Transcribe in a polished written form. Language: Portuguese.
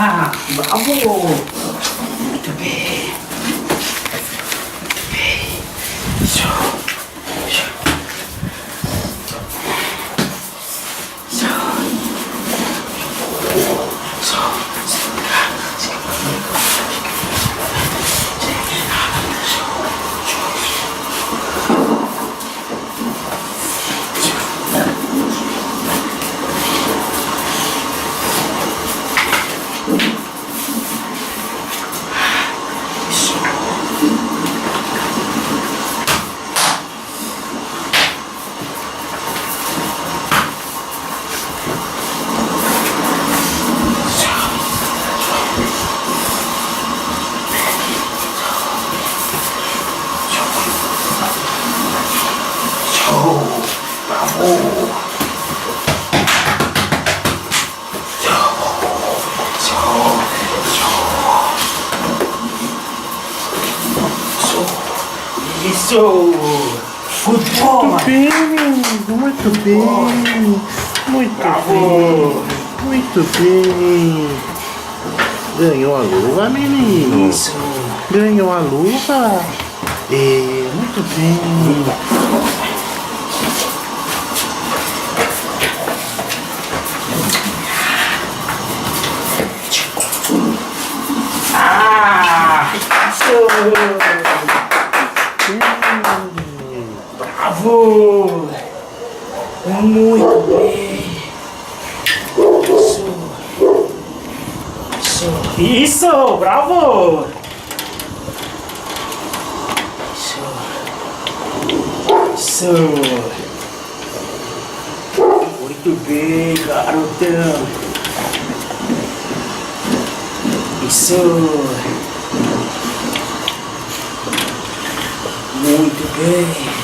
Ah, bravo! Muito bem. Muito bem. Show. Show. Isso! Futebol! Muito bem, muito bem, muito Bravo! bem, muito bem. Ganhou a luva, menino. Isso! Ganhou a luva. Muito bem. Ah! Isso! Bravo! Muito bem! Isso! Isso! Isso! Bravo! Isso! Isso! Muito bem, garotão! Isso! Muito bem!